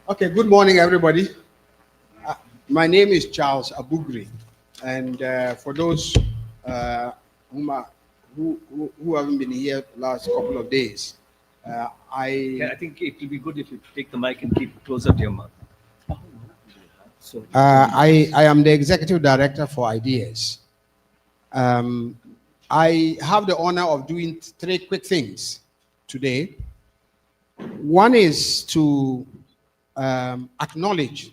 Okay, good morning, everybody. Uh, my name is Charles Abugri, and for those uh, whom are, who haven't been here last couple of days, uh, Yeah, I I think it will be good if you take the mic and keep it closer to your mouth. So, I am the executive director for Ideas. Um, I have the honor of doing three quick things today. One is to acknowledge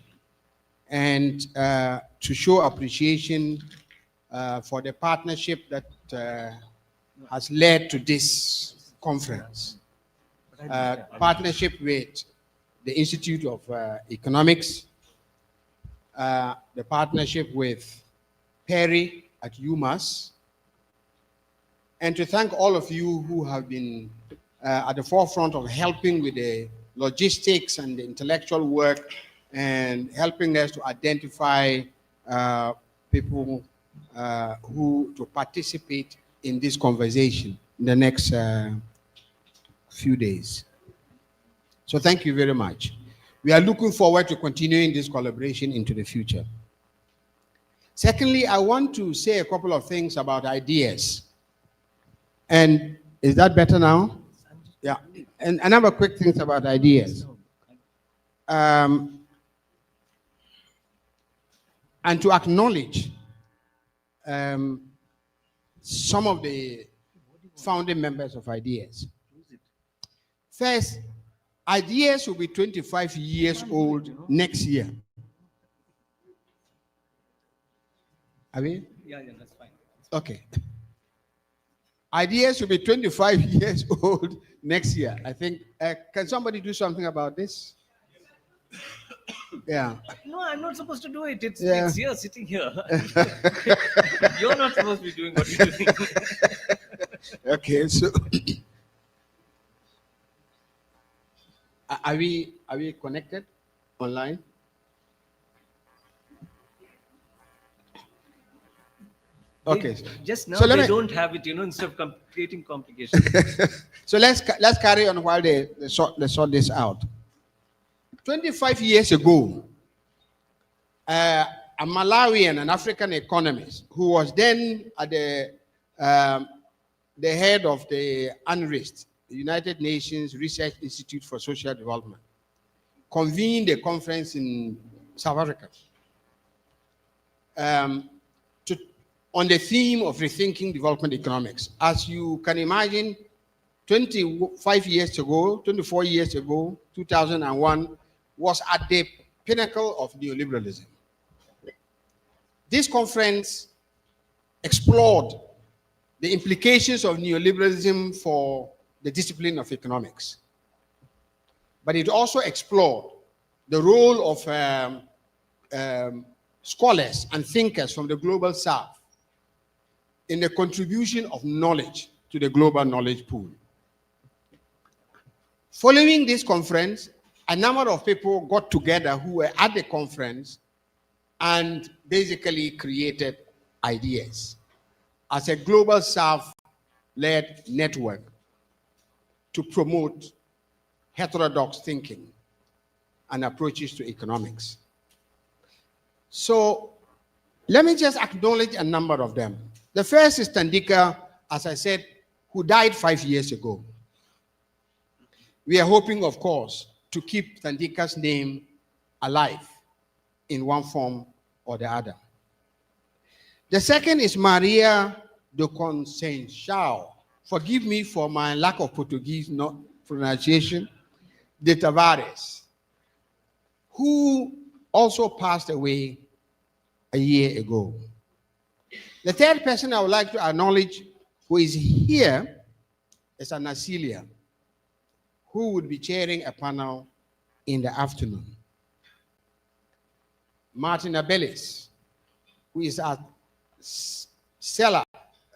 and to show appreciation for the partnership that has led to this conference. Partnership with the Institute of Economics, the partnership with Perry at UMass, and to thank all of you who have been at the forefront of helping with the logistics and the intellectual work and helping us to identify people who to participate in this conversation in the next few days. So thank you very much. We are looking forward to continuing this collaboration into the future. Secondly, I want to say a couple of things about ideas. And is that better now? Yeah. And another quick things about ideas. Um, and to acknowledge um, some of the founding members of Ideas. First, Ideas will be 25 years old next year. Are we? yeah, that's fine. Okay. Ideas will be 25 years old next year. I think, can somebody do something about this? Yeah. No, I'm not supposed to do it. It's Yeah. it's here, sitting here. You're not supposed to be doing what you're doing. Okay, so are we connected online? Okay. Just now So let they me don't have it, instead of creating complications. so let's carry on while they sort this out. 25 years ago, a Malawian, an African economist, who was then at um, the head of the UNRISD, the United Nations Research Institute for Social Development, convened a conference in South Africa um, to, on the theme of rethinking development economics. As you can imagine, 25 years ago, 24 years ago, 2001, was at the pinnacle of neoliberalism. This conference explored the implications of neoliberalism for the discipline of economics. But it also explored the role of scholars and thinkers from the global south in the contribution of knowledge to the global knowledge pool. Following this conference, a number of people got together who were at the conference and basically created ideas as a global south-led network to promote heterodox thinking and approaches to economics. So let me just acknowledge a number of them. The first is Thandika, as I said, who died 5 years ago. We are hoping, of course, to keep Thandika's name alive in one form or the other. The second is Maria de Conceição. Forgive me for my lack of Portuguese pronunciation. De Tavares, who also passed away a year ago. The third person I would like to acknowledge who is here is Anasilia, who would be chairing a panel in the afternoon. Martin Abelis, who is a seller,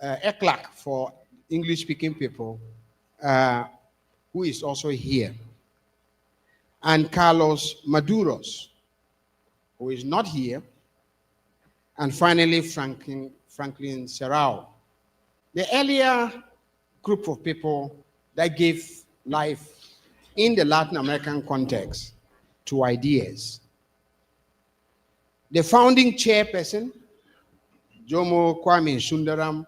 ECLAC for English-speaking people, who is also here. And Carlos Maduros, who is not here. And finally, Franklin Serrao. The earlier group of people that gave life in the Latin American context to ideas. The founding chairperson, Jomo Kwame Sundaram,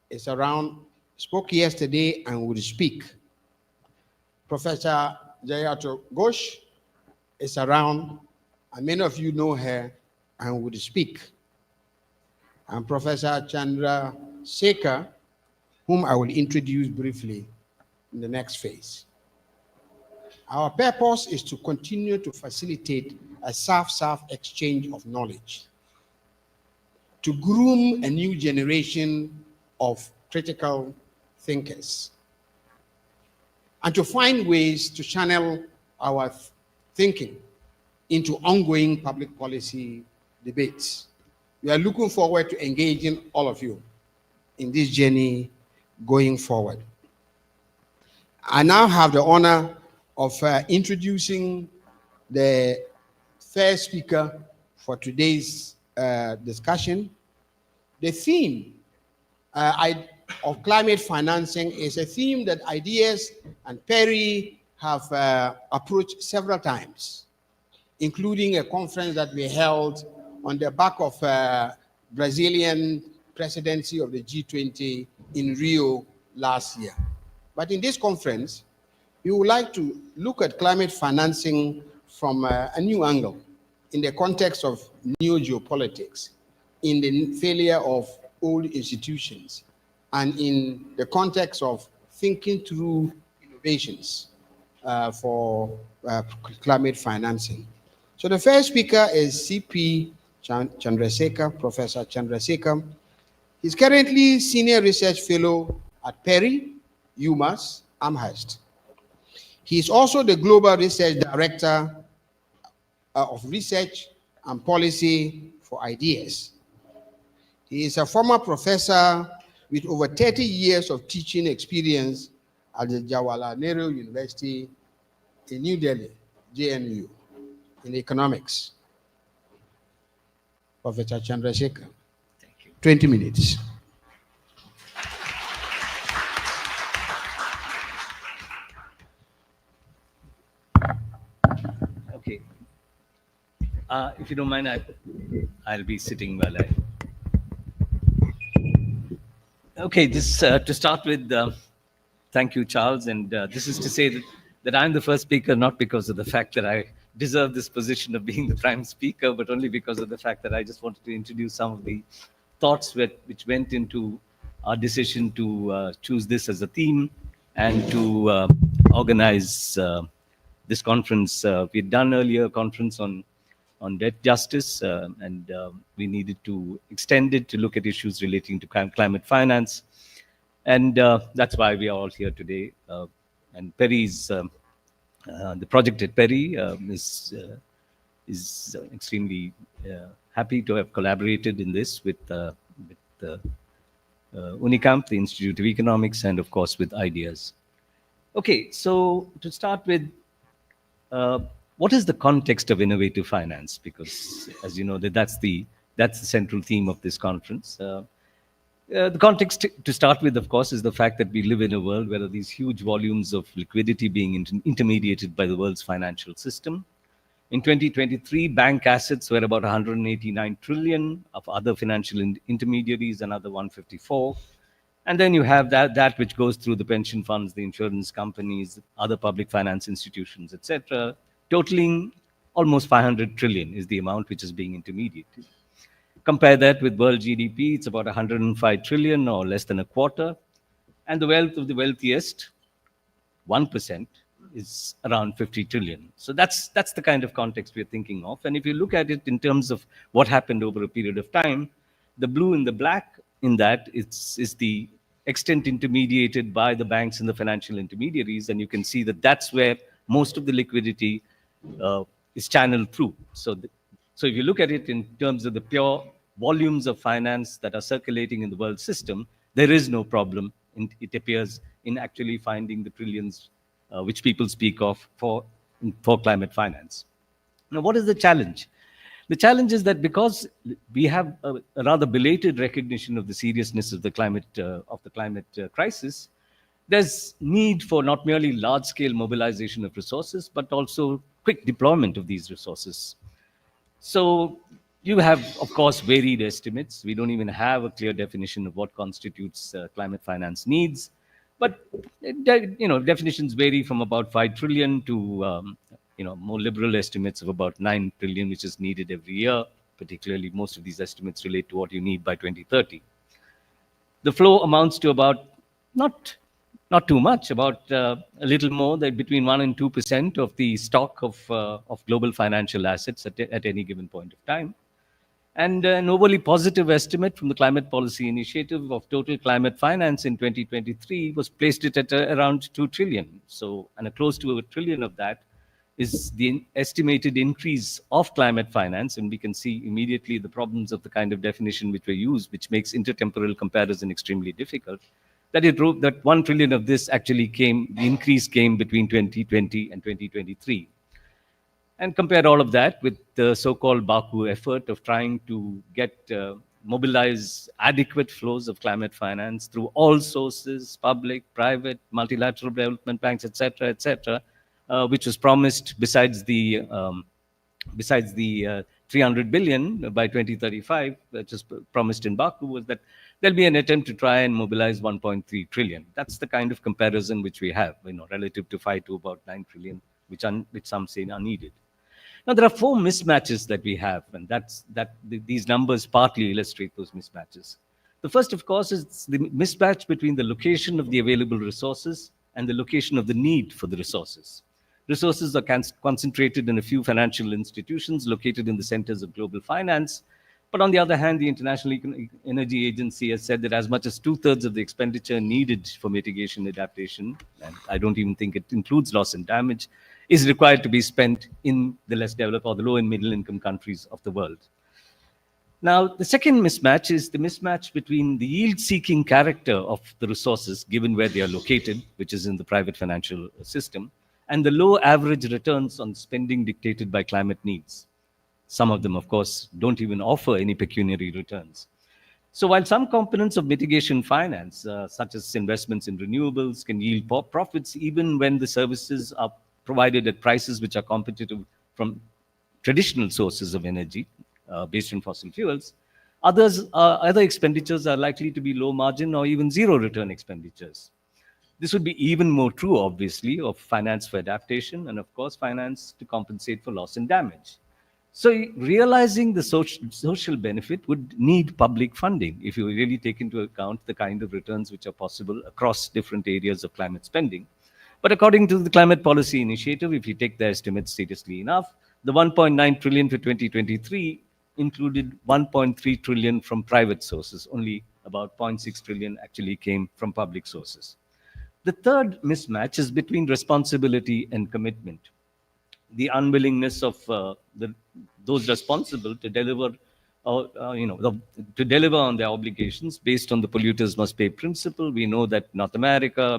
is around, spoke yesterday and will speak. Professor Jayato Ghosh is around, and many of you know her and would speak. And Professor Chandra Sekar, whom I will introduce briefly in the next phase. Our purpose is to continue to facilitate a South-South exchange of knowledge, to groom a new generation of critical thinkers, and to find ways to channel our thinking into ongoing public policy debates. We are looking forward to engaging all of you in this journey going forward. I now have the honor of introducing the first speaker for today's discussion. The theme of climate financing is a theme that Ideas and Perry have approached several times, including a conference that we held on the back of Brazilian presidency of the G20 in Rio last year. But in this conference, we would like to look at climate financing from a new angle in the context of new geopolitics, in the failure of old institutions, and in the context of thinking through innovations for climate financing. So the first speaker is CP Chandra Sekar, Professor Chandra Sekar. He's currently Senior Research Fellow at Perry, UMass, Amherst. He is also the Global Research Director of Research and Policy for Ideas. He is a former professor with over 30 years of teaching experience at the Jawaharlal Nehru University in New Delhi, JNU, in economics. Professor Chandra Sekar. Thank you. 20 minutes. Okay. If you don't mind, I'll be sitting while I. Okay, this to start with, thank you, Charles. And this is to say that I'm the first speaker, not because of the fact that I deserve this position of being the prime speaker, but only because of the fact that I just wanted to introduce some of the thoughts which went into our decision to choose this as a theme and to organize this conference. We had done earlier a conference on debt justice, and we needed to extend it to look at issues relating to climate finance. And that's why we are all here today. And Perry's, the project at Perry is extremely happy to have collaborated in this with Unicamp, the Institute of Economics, and of course with Ideas. Okay, so to start with, what is the context of innovative finance? Because, as you know, that's the central theme of this conference. The context to start with, of course, is the fact that we live in a world where there are these huge volumes of liquidity being intermediated by the world's financial system. In 2023, bank assets were about 189 trillion, of other financial intermediaries another 154. And then you have that which goes through the pension funds, the insurance companies, other public finance institutions, etc., totaling almost 500 trillion is the amount which is being intermediated. Compare that with world GDP, it's about 105 trillion or less than a quarter. And the wealth of the wealthiest, 1%, is around 50 trillion. So that's the kind of context we're thinking of. And if you look at it in terms of what happened over a period of time, the blue and the black in that is the extent intermediated by the banks and the financial intermediaries. And you can see that that's where most of the liquidity is channeled through. So if you look at it in terms of the pure volumes of finance that are circulating in the world system, there is no problem, it appears, in actually finding the trillions which people speak of for climate finance. Now, what is the challenge? The challenge is that because we have a rather belated recognition of the seriousness of the climate crisis, There's need for not merely large-scale mobilization of resources, but also quick deployment of these resources. So you have, of course, varied estimates. We don't even have a clear definition of what constitutes climate finance needs. But definitions vary from about 5 trillion to more liberal estimates of about 9 trillion, which is needed every year. Particularly, most of these estimates relate to what you need by 2030. The flow amounts to about not not too much, about a little more than between 1 and 2% of the stock of global financial assets at any given point of time. And an overly positive estimate from the Climate Policy Initiative of total climate finance in 2023 was placed it at around 2 trillion. So, and a close to a trillion of that is the estimated increase of climate finance. And we can see immediately the problems of the kind of definition which were used, which makes intertemporal comparison extremely difficult. That it wrote that 1 trillion of this actually came, the increase came between 2020 and 2023, and compare all of that with the so-called Baku effort of trying to mobilize adequate flows of climate finance through all sources, public, private, multilateral development banks, etc., which was promised besides the 300 billion by 2035, which was promised in Baku, was that there'll be an attempt to try and mobilize 1.3 trillion. That's the kind of comparison which we have, relative to 5 to about 9 trillion, which some say are needed. Now, there are four mismatches that we have, and these numbers partly illustrate those mismatches. The first, of course, is the mismatch between the location of the available resources and the location of the need for the resources. Resources are concentrated in a few financial institutions located in the centers of global finance. But on the other hand, the International Energy Agency has said that as much as two-thirds of the expenditure needed for mitigation adaptation, and I don't even think it includes loss and damage, is required to be spent in the less developed or the low and middle income countries of the world. Now, the second mismatch is the mismatch between the yield-seeking character of the resources, given where they are located, which is in the private financial system, and the low average returns on spending dictated by climate needs. Some of them, of course, don't even offer any pecuniary returns. So while some components of mitigation finance, such as investments in renewables, can yield profits even when the services are provided at prices which are competitive from traditional sources of energy based on fossil fuels, other expenditures are likely to be low margin or even zero return expenditures. This would be even more true, obviously, of finance for adaptation and, of course, finance to compensate for loss and damage. So realizing the social benefit would need public funding if you really take into account the kind of returns which are possible across different areas of climate spending. But according to the Climate Policy Initiative, if you take the estimates seriously enough, the 1.9 trillion for 2023 included 1.3 trillion from private sources. Only about 0.6 trillion actually came from public sources. The third mismatch is between responsibility and commitment. The unwillingness of those responsible to deliver, to deliver on their obligations based on the polluters must pay principle. We know that North America,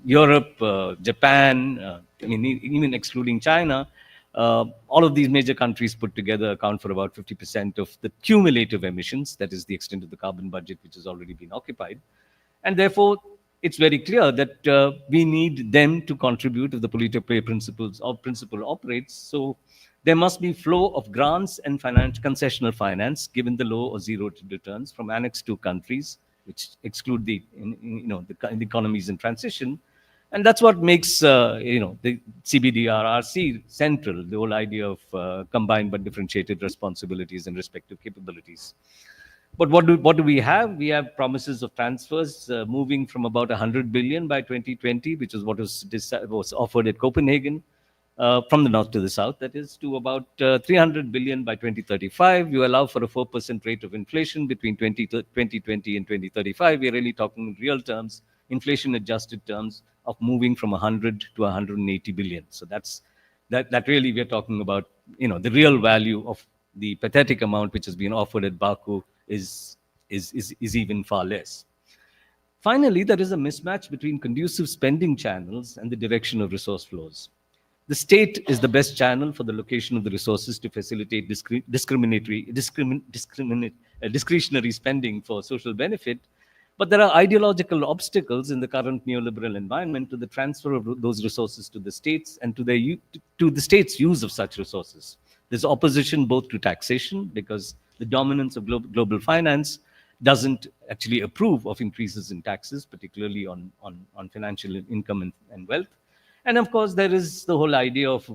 Europe, Japan, even excluding China, all of these major countries put together account for about 50% of the cumulative emissions. That is the extent of the carbon budget which has already been occupied. And therefore, it's very clear that we need them to contribute if the polluter pay principle operates. So there must be flow of grants and concessional finance given the low or zero returns from Annex 2 countries, which exclude the economies in transition. And that's what makes the CBDRRC central, the whole idea of combined but differentiated responsibilities and respective capabilities. But what do we have? We have promises of transfers moving from about 100 billion by 2020, which is what was offered at Copenhagen, from the north to the south, that is, to about 300 billion by 2035. You allow for a 4% rate of inflation between 2020 and 2035. We're really talking in real terms, inflation-adjusted terms, of moving from 100 to 180 billion. So that really we're talking about, the real value of the pathetic amount which has been offered at Baku is even far less. Finally, there is a mismatch between conducive spending channels and the direction of resource flows. The state is the best channel for the location of the resources to facilitate discretionary spending for social benefit. But there are ideological obstacles in the current neoliberal environment to the transfer of those resources to the states and to the states' use of such resources. There's opposition both to taxation, because the dominance of global finance doesn't actually approve of increases in taxes, particularly on financial income and wealth. And of course, there is the whole idea of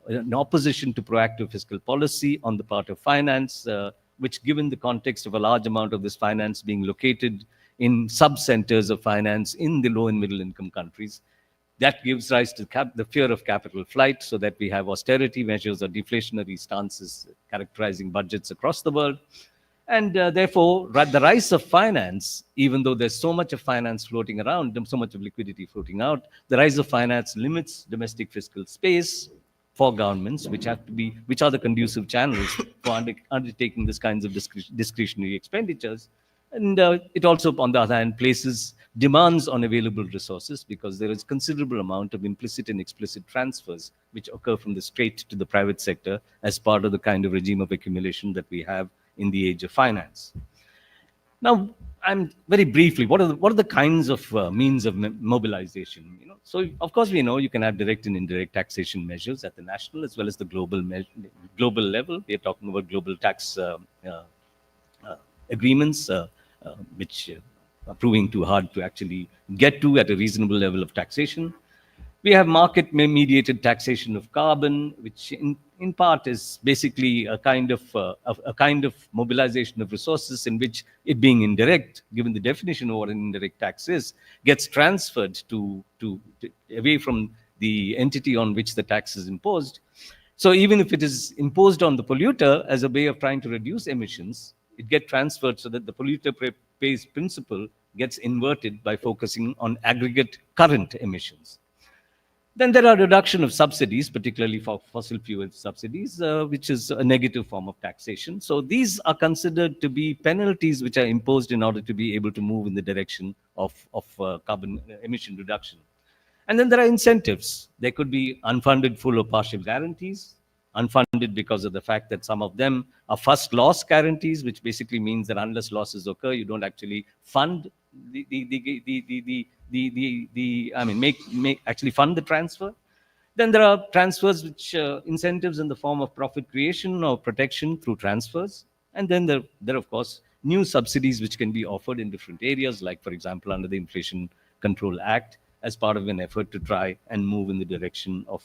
an opposition to proactive fiscal policy on the part of finance, which, given the context of a large amount of this finance being located in sub-centers of finance in the low and middle income countries, that gives rise to the fear of capital flight, so that we have austerity measures or deflationary stances characterizing budgets across the world. And therefore, the rise of finance, even though there's so much of finance floating around, so much of liquidity floating out, the rise of finance limits domestic fiscal space for governments, which are the conducive channels for undertaking these kinds of discretionary expenditures. And it also, on the other hand, places demands on available resources, because there is considerable amount of implicit and explicit transfers which occur from the state to the private sector as part of the kind of regime of accumulation that we have in the age of finance. Now, I'm very briefly, what are the kinds of means of mobilization? So of course we know you can have direct and indirect taxation measures at the national as well as the global level. We are talking about global tax agreements, which are proving too hard to actually get to at a reasonable level of taxation. We have market-mediated taxation of carbon, which in part is basically a kind of mobilization of resources in which it being indirect, given the definition of what an indirect tax is, gets transferred to away from the entity on which the tax is imposed. So even if it is imposed on the polluter as a way of trying to reduce emissions, it gets transferred so that the polluter pays principle gets inverted by focusing on aggregate current emissions. Then there are reduction of subsidies, particularly for fossil fuel subsidies, which is a negative form of taxation. So these are considered to be penalties which are imposed in order to be able to move in the direction of carbon emission reduction. And then there are incentives. There could be unfunded full or partial guarantees, unfunded because of the fact that some of them are first loss guarantees, which basically means that unless losses occur, you don't actually fund make actually fund the transfer. Then there are transfers which incentives in the form of profit creation or protection through transfers. And then there are, of course, new subsidies which can be offered in different areas, like, for example, under the Inflation Control Act, as part of an effort to try and move in the direction of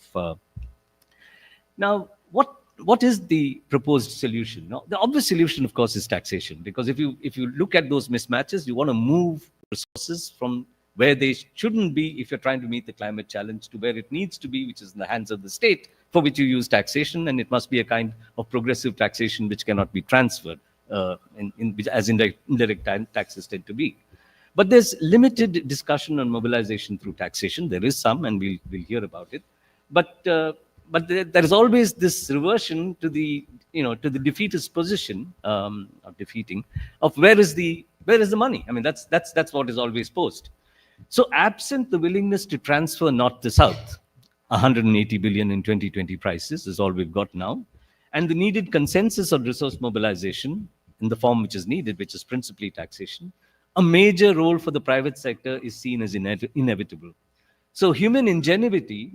now, what is the proposed solution? Now, the obvious solution, of course, is taxation, because if you look at those mismatches, you want to move resources from where they shouldn't be if you're trying to meet the climate challenge to where it needs to be, which is in the hands of the state, for which you use taxation, and it must be a kind of progressive taxation which cannot be transferred, as indirect taxes tend to be. But there's limited discussion on mobilization through taxation. There is some, and we'll hear about it. But there is always this reversion to the defeatist position, of defeating, of where is the money? I mean, that's what is always posed. So absent the willingness to transfer north to south, 180 billion in 2020 prices is all we've got now, and the needed consensus on resource mobilization in the form which is needed, which is principally taxation, a major role for the private sector is seen as inevitable. So human ingenuity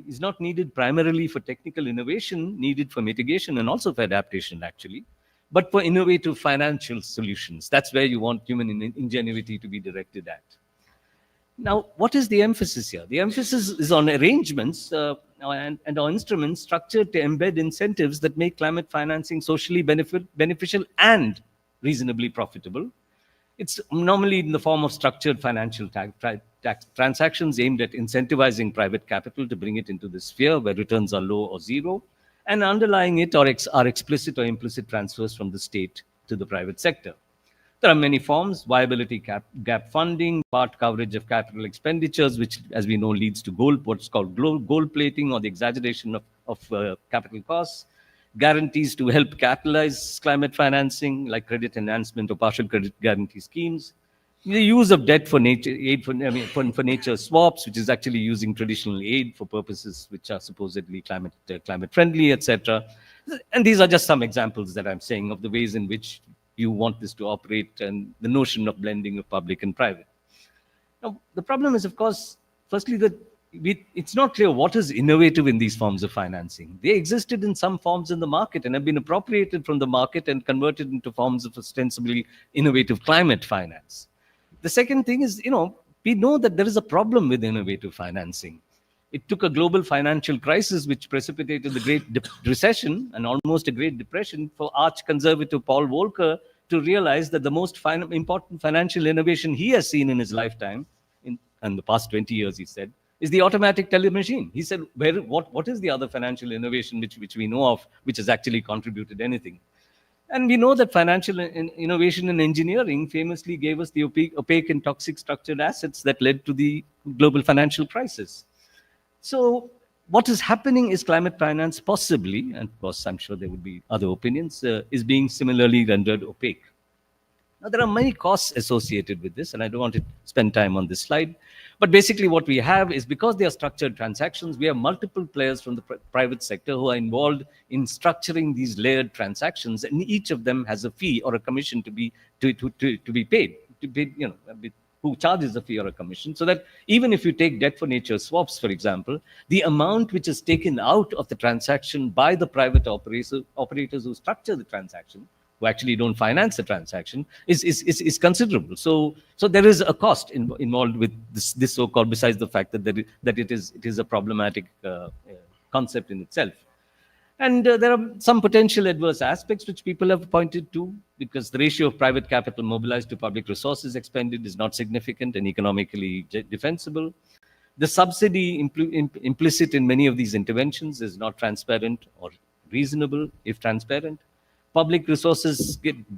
is not needed primarily for technical innovation, needed for mitigation and also for adaptation, actually, but for innovative financial solutions. That's where you want human ingenuity to be directed at. Now, what is the emphasis here? The emphasis is on arrangements and on instruments structured to embed incentives that make climate financing socially beneficial and reasonably profitable. It's normally in the form of structured financial tax transactions aimed at incentivizing private capital to bring it into the sphere where returns are low or zero, and underlying it are explicit or implicit transfers from the state to the private sector. There are many forms: viability gap funding, part coverage of capital expenditures, which, as we know, leads to what's called gold plating, or the exaggeration of capital costs; guarantees to help catalyze climate financing, like credit enhancement or partial credit guarantee schemes; the use of debt for for nature swaps, which is actually using traditional aid for purposes which are supposedly climate friendly, etc. And these are just some examples that I'm saying of the ways in which you want this to operate, and the notion of blending of public and private. Now, the problem is, of course, firstly, that it's not clear what is innovative in these forms of financing. They existed in some forms in the market and have been appropriated from the market and converted into forms of ostensibly innovative climate finance. The second thing is, we know that there is a problem with innovative financing. It took a global financial crisis, which precipitated the Great Recession and almost a Great Depression, for arch conservative Paul Volcker to realize that the most important financial innovation he has seen in his lifetime, in the past 20 years, he said, is the automatic teller machine. He said, what is the other financial innovation which we know of, which has actually contributed anything? And we know that financial innovation and engineering famously gave us the opaque and toxic structured assets that led to the global financial crisis. So what is happening is climate finance possibly, and of course I'm sure there would be other opinions, is being similarly rendered opaque. Now, there are many costs associated with this, and I don't want to spend time on this slide. But basically, what we have is, because they are structured transactions, we have multiple players from the private sector who are involved in structuring these layered transactions, and each of them has a fee or a commission to be paid. Who charges a fee or a commission, so that even if you take debt for nature swaps, for example, the amount which is taken out of the transaction by the private operators who structure the transaction, who actually don't finance the transaction, is considerable. So there is a cost involved with this so-called, besides the fact that it is a problematic concept in itself. And there are some potential adverse aspects which people have pointed to, because the ratio of private capital mobilized to public resources expended is not significant and economically defensible. The subsidy implicit in many of these interventions is not transparent or reasonable, if transparent. Public resources get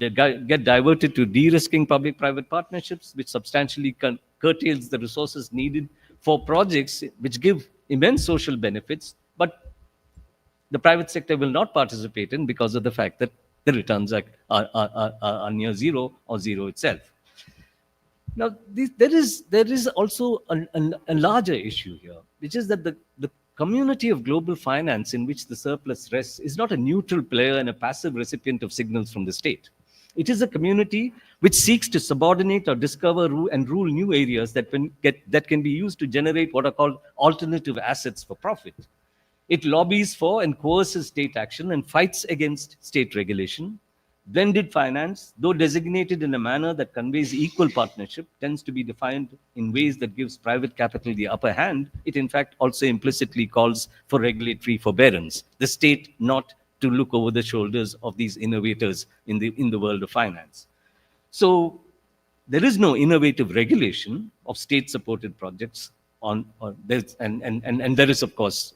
diverted to de-risking public-private partnerships, which substantially curtails the resources needed for projects which give immense social benefits, but the private sector will not participate in, because of the fact that the returns are near zero or zero itself. Now, there is also a larger issue here, which is that the community of global finance in which the surplus rests is not a neutral player and a passive recipient of signals from the state. It is a community which seeks to subordinate or discover and rule new areas that can be used to generate what are called alternative assets for profit. It lobbies for and coerces state action and fights against state regulation. Blended finance, though designated in a manner that conveys equal partnership, tends to be defined in ways that gives private capital the upper hand. It, in fact, also implicitly calls for regulatory forbearance, the state not to look over the shoulders of these innovators in the world of finance. So there is no innovative regulation of state-supported projects and there is, of course,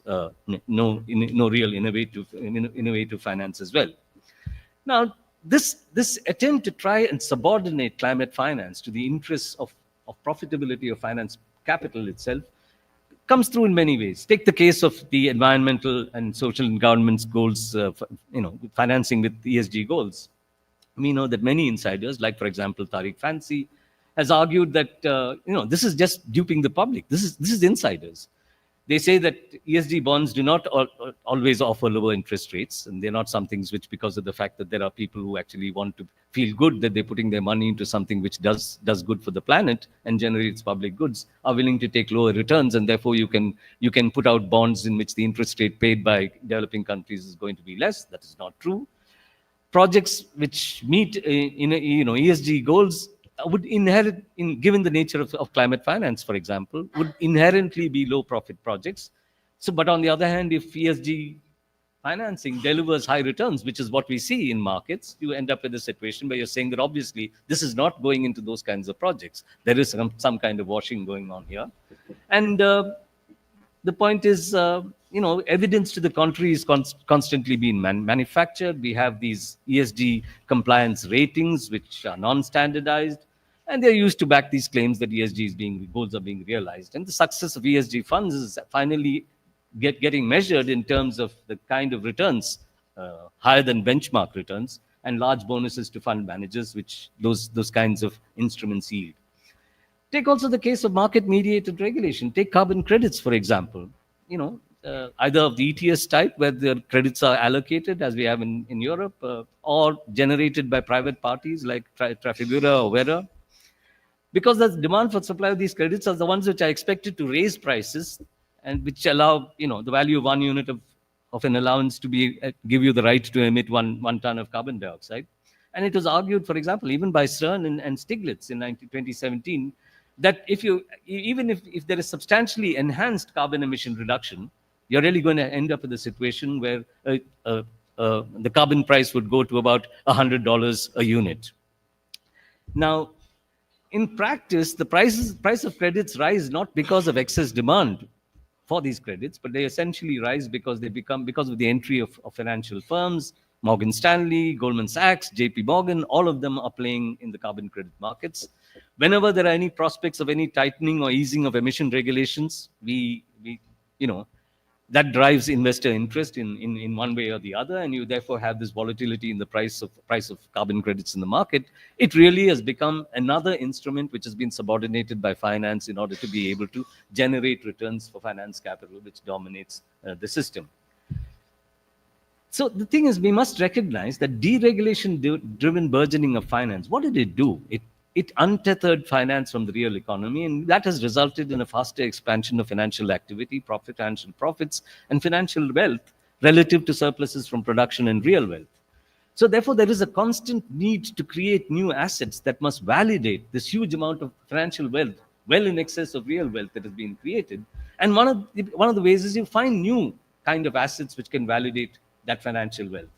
no real innovative finance as well. Now, this attempt to try and subordinate climate finance to the interests of profitability of finance capital itself comes through in many ways. Take the case of the environmental and social and governance goals, financing with ESG goals. We know that many insiders, like, for example, Tariq Fancy, has argued that this is just duping the public. This is insiders. They say that ESG bonds do not always offer lower interest rates, and they're not some things which, because of the fact that there are people who actually want to feel good that they're putting their money into something which does good for the planet and generates public goods, are willing to take lower returns, and therefore you can put out bonds in which the interest rate paid by developing countries is going to be less. That is not true. Projects which meet ESG goals would inherit, given the nature of climate finance, for example, would inherently be low profit projects. So, but on the other hand, if ESG financing delivers high returns, which is what we see in markets, you end up with a situation where you're saying that obviously this is not going into those kinds of projects. There is some kind of washing going on here. And the point is, evidence to the contrary is constantly being manufactured. We have these ESG compliance ratings, which are non-standardized, and they're used to back these claims that goals are being realized. And the success of ESG funds is finally getting measured in terms of the kind of returns, higher than benchmark returns, and large bonuses to fund managers, which those kinds of instruments yield. Take also the case of market-mediated regulation. Take carbon credits, for example. either of the ETS type, where the credits are allocated, as we have in Europe, or generated by private parties like Trafigura or Vera, because the demand for supply of these credits are the ones which are expected to raise prices and which allow the value of 1 unit of an allowance to be give you the right to emit one ton of carbon dioxide. And it was argued, for example, even by Stern and Stiglitz in 2017, that even if there is substantially enhanced carbon emission reduction, you're really going to end up with a situation where the carbon price would go to about $100 a unit. Now, in practice, the price of credits rise not because of excess demand for these credits, but they essentially rise because because of the entry of financial firms. Morgan Stanley, Goldman Sachs, JP Morgan, all of them are playing in the carbon credit markets. Whenever there are any prospects of any tightening or easing of emission regulations, we you know that drives investor interest in one way or the other, and you therefore have this volatility in the price of carbon credits in the market. It really has become another instrument which has been subordinated by finance in order to be able to generate returns for finance capital, which dominates the system. So the thing is, we must recognize that deregulation-driven burgeoning of finance, what did it do? It untethered finance from the real economy, and that has resulted in a faster expansion of financial activity, financial profits, and financial wealth relative to surpluses from production and real wealth. So therefore, there is a constant need to create new assets that must validate this huge amount of financial wealth, well in excess of real wealth that has been created. And one of the ways is you find new kind of assets which can validate that financial wealth.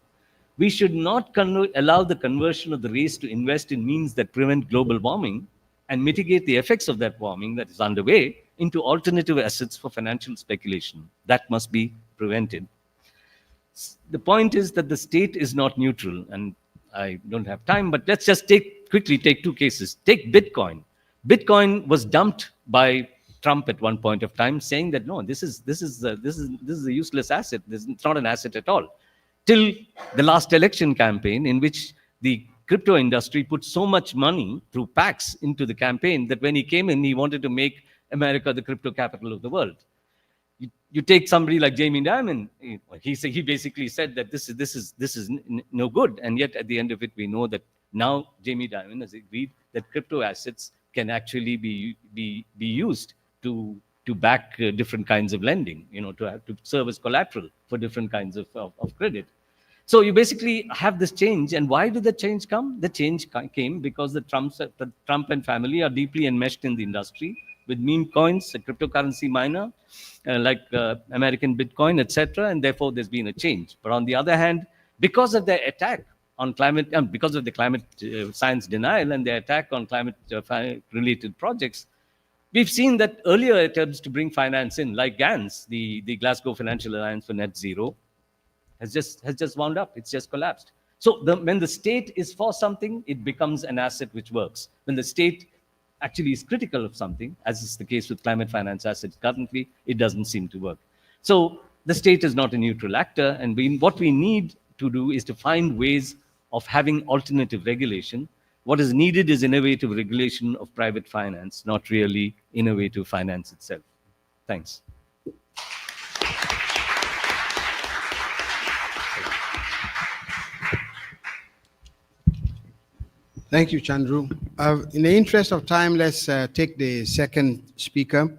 We should not allow the conversion of the race to invest in means that prevent global warming and mitigate the effects of that warming that is underway into alternative assets for financial speculation. That must be prevented. The point is that the state is not neutral, and I don't have time, but let's just quickly take two cases. Take Bitcoin. Bitcoin was dumped by Trump at one point of time, saying that no, this is a useless asset. It's not an asset at all. Till the last election campaign, in which the crypto industry put so much money through PACs into the campaign that when he came in, he wanted to make America the crypto capital of the world. You take somebody like Jamie Dimon, he basically said that this is no good, and yet at the end of it, we know that now Jamie Dimon has agreed that crypto assets can actually be used to back different kinds of lending, to serve as collateral for different kinds of credit. So you basically have this change, and why did the change come? The change came because the Trump and family are deeply enmeshed in the industry with meme coins, a cryptocurrency miner like American Bitcoin, etc., and therefore there's been a change. But on the other hand, because of their attack on climate, because of the climate science denial and their attack on climate-related projects, we've seen that earlier attempts to bring finance in, like GANS, the Glasgow Financial Alliance for Net Zero, has just wound up. It's just collapsed. So when the state is for something, it becomes an asset which works. When the state actually is critical of something, as is the case with climate finance assets currently, it doesn't seem to work. So the state is not a neutral actor, and what we need to do is to find ways of having alternative regulation. What is needed is innovative regulation of private finance, not really innovative finance itself. Thanks. Thank you, Chandru. In the interest of time, let's take the second speaker,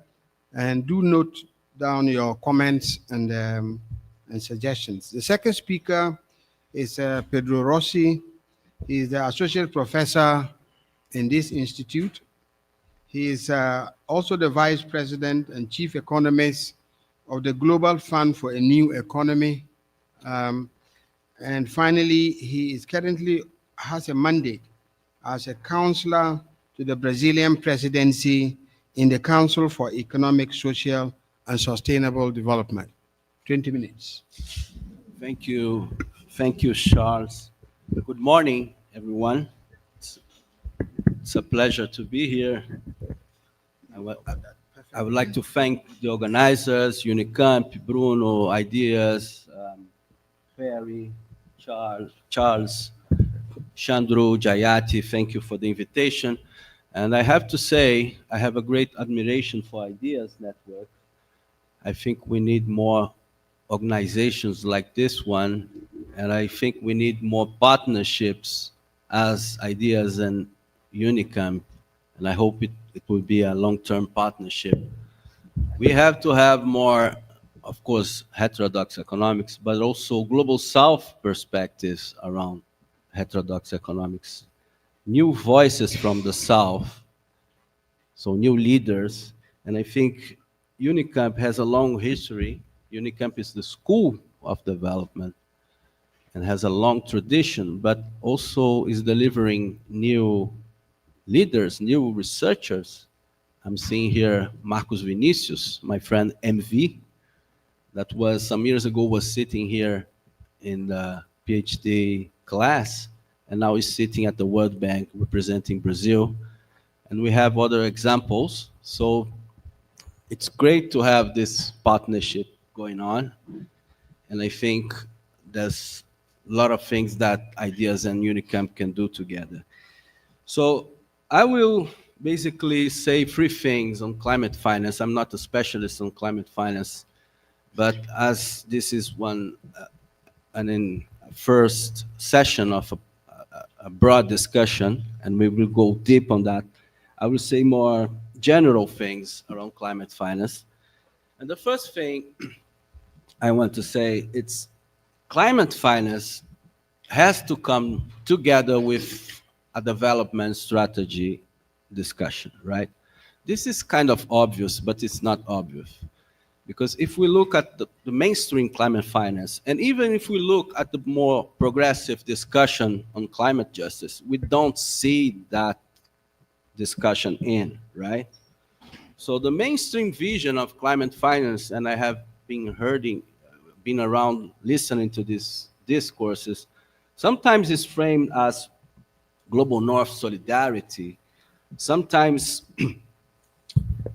and do note down your comments and suggestions. The second speaker is Pedro Rossi. He is the associate professor in this institute. He is also the vice president and chief economist of the Global Fund for a New Economy. And finally, he is currently has a mandate as a counselor to the Brazilian presidency in the Council for Economic, Social, and Sustainable Development. 20 minutes. Thank you. Thank you, Charles. Good morning, everyone. It's a pleasure to be here. I would like to thank the organizers, Unicamp, Bruno, Ideas, Perry, Charles, Chandru, Jayati, thank you for the invitation. And I have to say, I have a great admiration for Ideas Network. I think we need more organizations like this one, and I think we need more partnerships as ideas and Unicamp, and I hope it will be a long-term partnership. We have to have more, of course, heterodox economics, but also global south perspectives around heterodox economics, new voices from the south, so new leaders. And I think Unicamp has a long history. Unicamp is the school of development and has a long tradition, but also is delivering new leaders, new researchers. I'm seeing here Marcos Vinicius, my friend MV, that was some years ago was sitting here in the PhD class, and now is sitting at the World Bank representing Brazil. And we have other examples. So it's great to have this partnership going on. And I think there's a lot of things that Ideas and Unicamp can do together. So I will basically say three things on climate finance. I'm not a specialist on climate finance, but as this is an in first session of a broad discussion, and we will go deep on that, I will say more general things around climate finance. And the first thing I want to say, it's climate finance has to come together with a development strategy discussion, right? This is kind of obvious, but it's not obvious. Because if we look at the mainstream climate finance, and even if we look at the more progressive discussion on climate justice, we don't see that discussion in, right? So the mainstream vision of climate finance, and I have been around listening to these discourses, sometimes is framed as global north solidarity. Sometimes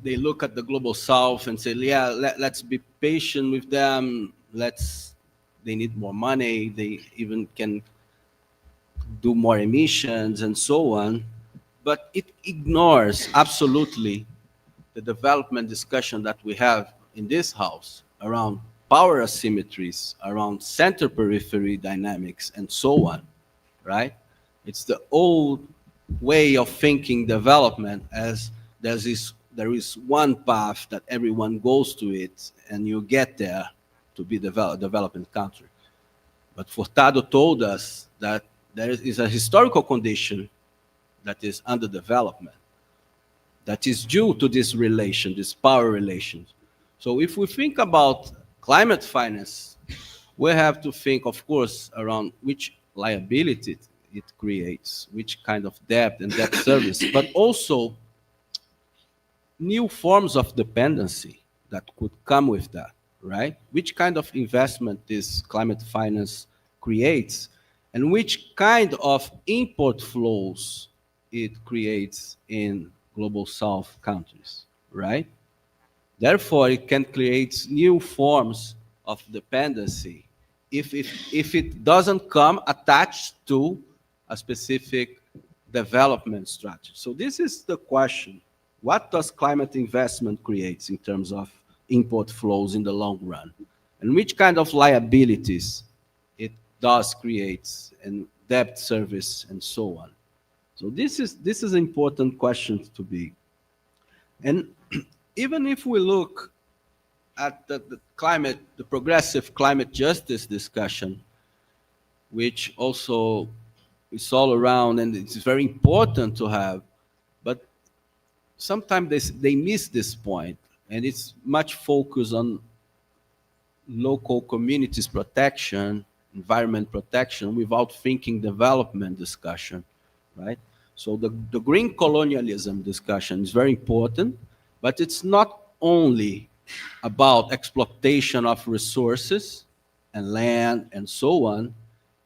they look at the global south and say, yeah, let's be patient with them. They need more money. They even can do more emissions and so on. But it ignores absolutely the development discussion that we have in this house around power asymmetries, around center periphery dynamics, and so on, right? It's the old way of thinking development as there is one path that everyone goes to it, and you get there to be developing country. But Furtado told us that there is a historical condition that is under development, that is due to this relation, this power relations. So if we think about climate finance, we have to think, of course, around which liability it creates, which kind of debt and debt service, but also new forms of dependency that could come with that, right? Which kind of investment this climate finance creates, and which kind of import flows it creates in global south countries, right? Therefore, it can create new forms of dependency if it doesn't come attached to a specific development strategy. So this is the question. What does climate investment create in terms of import flows in the long run? And which kind of liabilities it does create, and debt service and so on. So this is an important question to be. And even if we look at the progressive climate justice discussion, which also is all around and it's very important to have, but sometimes they miss this point, and it's much focused on local communities protection, environment protection, without thinking development discussion, right? So the green colonialism discussion is very important, but it's not only about exploitation of resources and land and so on.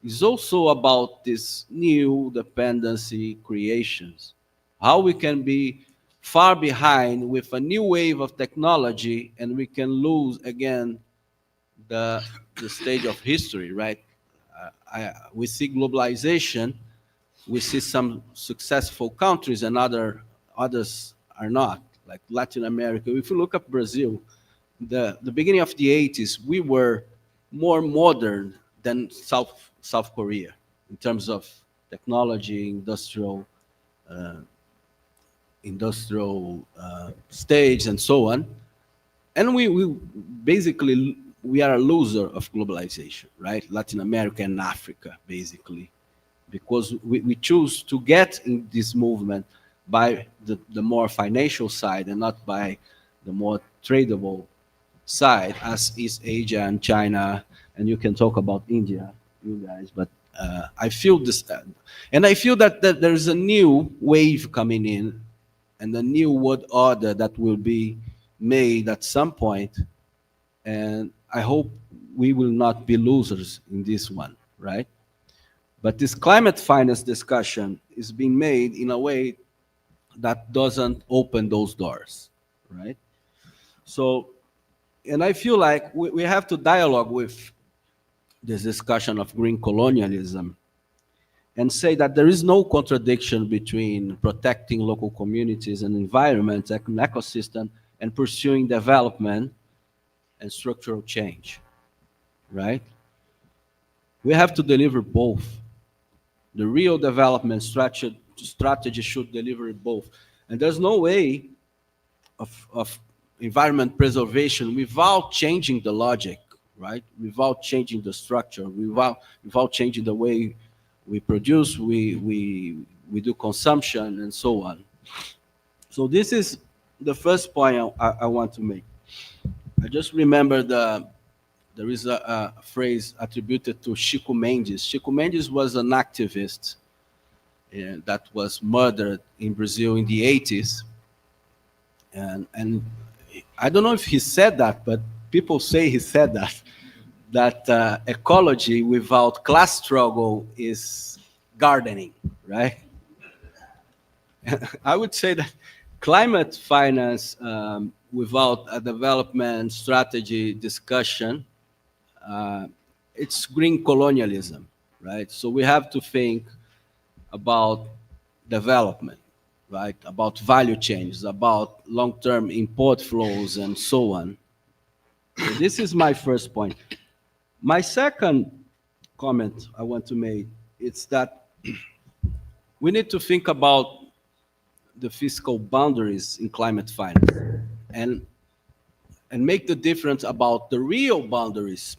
It's also about this new dependency creations, how we can be far behind with a new wave of technology, and we can lose again the stage of history, right? We see globalization, we see some successful countries, and others are not, like Latin America. If you look at Brazil, the beginning of the 80s, we were more modern than South Korea in terms of technology, industrial stage, and so on. And we basically we are a loser of globalization, right? Latin America and Africa, basically, because we choose to get in this movement by the more financial side and not by the more tradable side, as is Asia and China, and you can talk about India, you guys. But I feel this, and I feel that there is a new wave coming in, and a new world order that will be made at some point, and I hope we will not be losers in this one, right? But this climate finance discussion is being made in a way that doesn't open those doors, right? So, and I feel like we have to dialogue with this discussion of green colonialism and say that there is no contradiction between protecting local communities and environments and ecosystem and pursuing development and structural change, right? We have to deliver both. The real development strategy should deliver both. And there's no way of environment preservation without changing the logic, right? Without changing the structure, without changing the way we produce, we do consumption, and so on. So this is the first point I want to make. I just remember there is a phrase attributed to Chico Mendes. Chico Mendes was an activist that was murdered in Brazil in the 80s. And I don't know if he said that, but people say he said that ecology without class struggle is gardening, right? I would say that climate finance without a development strategy discussion, it's green colonialism, right? So we have to think about development, right? About value chains, about long-term import flows, and so on. So this is my first point. My second comment I want to make is that we need to think about the fiscal boundaries in climate finance and make the difference about the real boundaries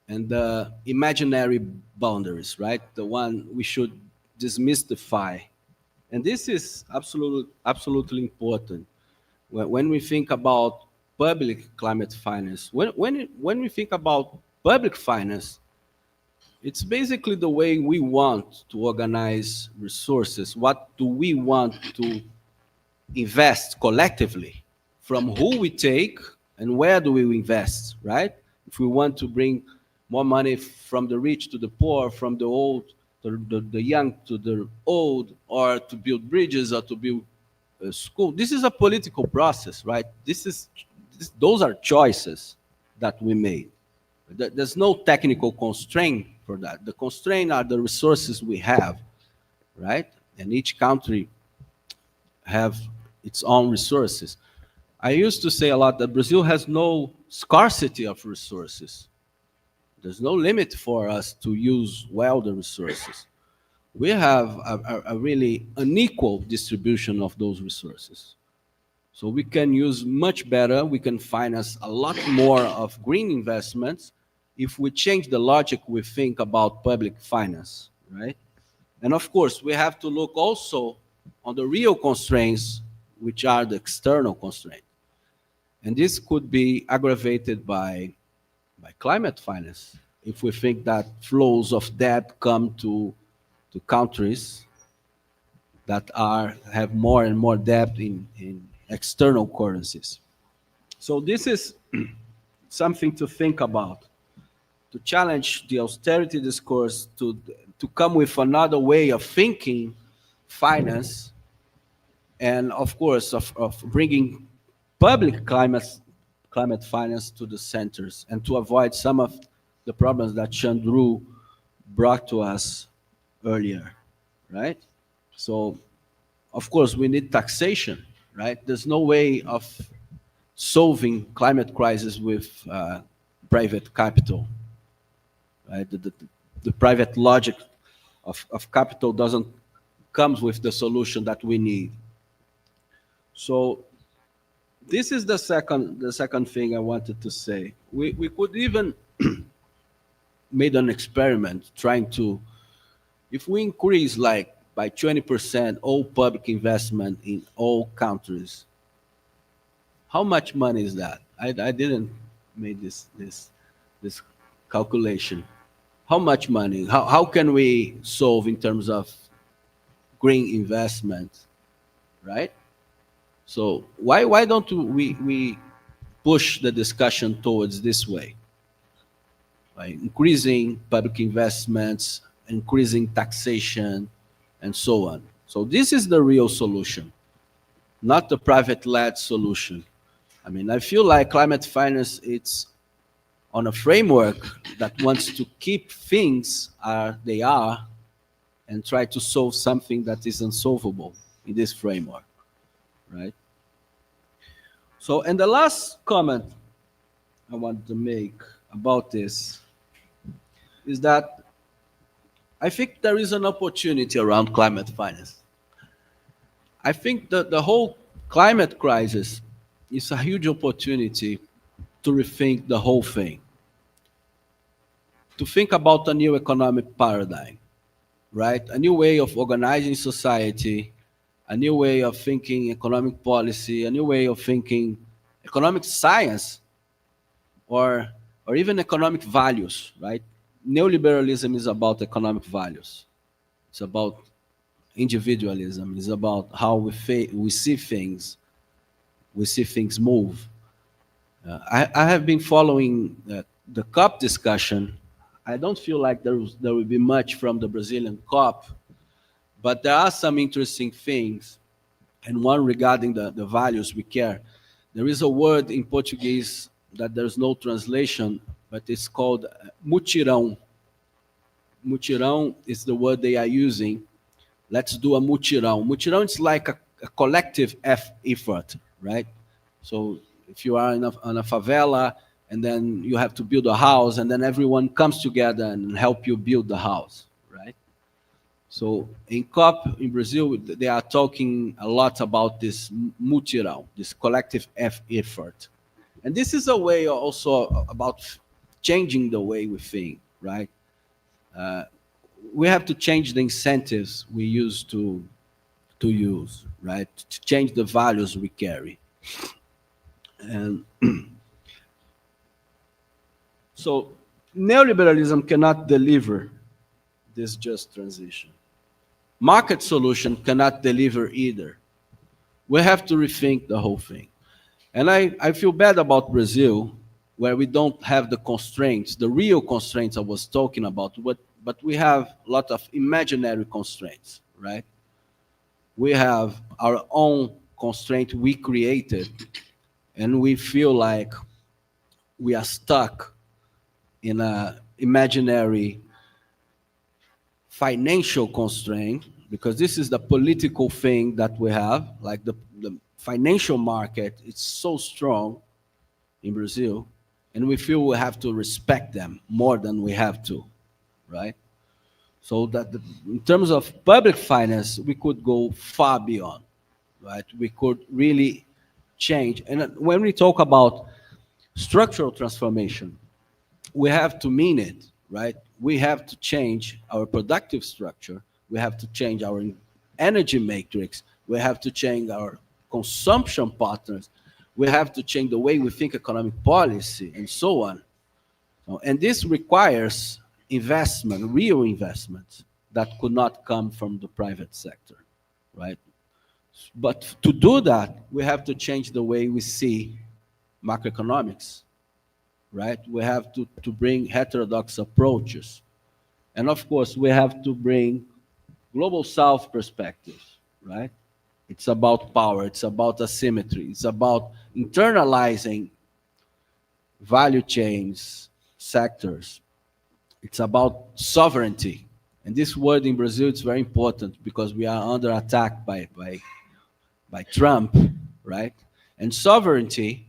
and the imaginary boundaries, right? The one we should demystify. And this is absolutely important when we think about public climate finance. When we think about public finance, it's basically the way we want to organize resources. What do we want to invest collectively? From who we take and where do we invest, right? If we want to bring more money from the rich to the poor, from the old, the young to the old, or to build bridges or to build a school, this is a political process, right? Those are choices that we made. There's no technical constraint for that. The constraint are the resources we have, right? And each country have its own resources. I used to say a lot that Brazil has no scarcity of resources. There's no limit for us to use well the resources. We have a really unequal distribution of those resources. So we can use much better, we can finance a lot more of green investments if we change the logic we think about public finance, right? And of course, we have to look also on the real constraints, which are the external constraints. And this could be aggravated by climate finance. If we think that flows of debt come to countries that have more and more debt in external currencies. So this is something to think about, to challenge the austerity discourse, to come with another way of thinking finance, and of course of bringing public climate finance to the centers, and to avoid some of the problems that Chandru brought to us earlier, right? So, of course, we need taxation, right? There's no way of solving climate crisis with private capital. Right? The private logic of capital doesn't comes with the solution that we need. So this is the second thing I wanted to say. We could even made an experiment trying to, if we increase like by 20% all public investment in all countries, how much money is that? I didn't make this calculation. How much money? How can we solve in terms of green investment, right? So why don't we push the discussion towards this way, by increasing public investments, increasing taxation, and so on. So this is the real solution, not the private-led solution. I mean, I feel like climate finance, it's on a framework that wants to keep things they are and try to solve something that is unsolvable in this framework, right? So, and the last comment I want to make about this is that I think there is an opportunity around climate finance. I think that the whole climate crisis is a huge opportunity to rethink the whole thing, to think about a new economic paradigm, right? A new way of organizing society, a new way of thinking economic policy, a new way of thinking economic science, or, or even economic values, right? Neoliberalism is about economic values. It's about individualism. It's about how we see things. We see things move. I have been following the COP discussion. I don't feel like there will be much from the Brazilian COP, but there are some interesting things, and one regarding the values we care. There is a word in Portuguese that there's no translation, but it's called mutirão. Mutirão is the word they are using. Let's do a mutirão. Mutirão is like a collective effort, right? So if you are in a favela and then you have to build a house, and then everyone comes together and help you build the house, right? So in COP in Brazil, they are talking a lot about this mutirão, this collective effort. And this is a way also about changing the way we think, right? We have to change the incentives we used to use, right? To change the values we carry. And so neoliberalism cannot deliver this just transition. Market solution cannot deliver either. We have to rethink the whole thing. And I feel bad about Brazil, where we don't have the constraints, the real constraints I was talking about, but we have a lot of imaginary constraints, right? We have our own constraint we created, and we feel like we are stuck in an imaginary financial constraint, because this is the political thing that we have, like the financial market, it's so strong in Brazil, and we feel we have to respect them more than we have to, right? So that in terms of public finance, we could go far beyond, right? We could really change. And when we talk about structural transformation, we have to mean it, right? We have to change our productive structure. We have to change our energy matrix. We have to change our consumption patterns. We have to change the way we think economic policy and so on. And this requires investment, real investment, that could not come from the private sector, right? But to do that, we have to change the way we see macroeconomics, right? We have to bring heterodox approaches. And of course, we have to bring global south perspectives, right? It's about power, it's about asymmetry, it's about internalizing value chains, sectors. It's about sovereignty. And this word in Brazil is very important because we are under attack by Trump, right? And sovereignty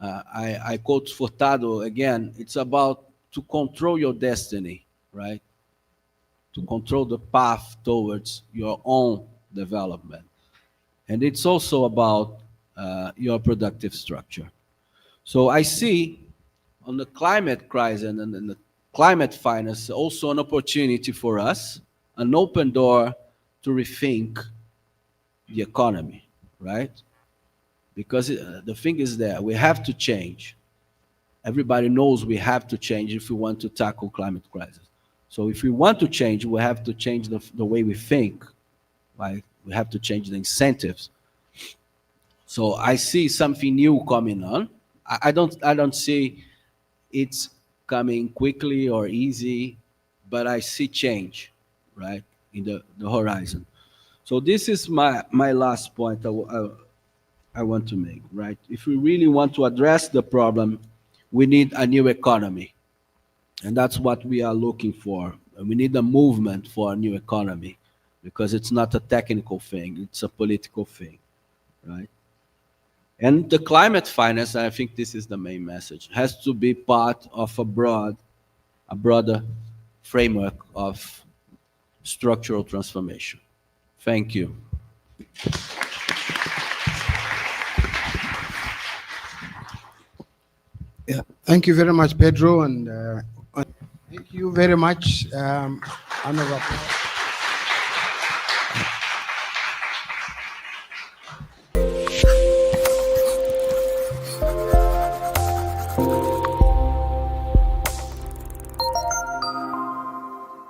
I quote Furtado again, it's about to control your destiny, right? To control the path towards your own development. And it's also about your productive structure. So I see on the climate crisis and the climate finance also an opportunity for us, an open door to rethink the economy, right? Because the thing is that we have to change. Everybody knows we have to change if we want to tackle climate crisis. So if we want to change, we have to change the way we think, right? We have to change the incentives. So I see something new coming on. I don't see it's coming quickly or easy, but I see change, right, in the horizon. So this is my last point I want to make, right? If we really want to address the problem, we need a new economy. And that's what we are looking for. We need a movement for a new economy because it's not a technical thing, it's a political thing, right? And the climate finance, I think this is the main message, has to be part of a broader framework of structural transformation. Thank you. Yeah. Thank you very much, Pedro, and thank you very much, Honorable.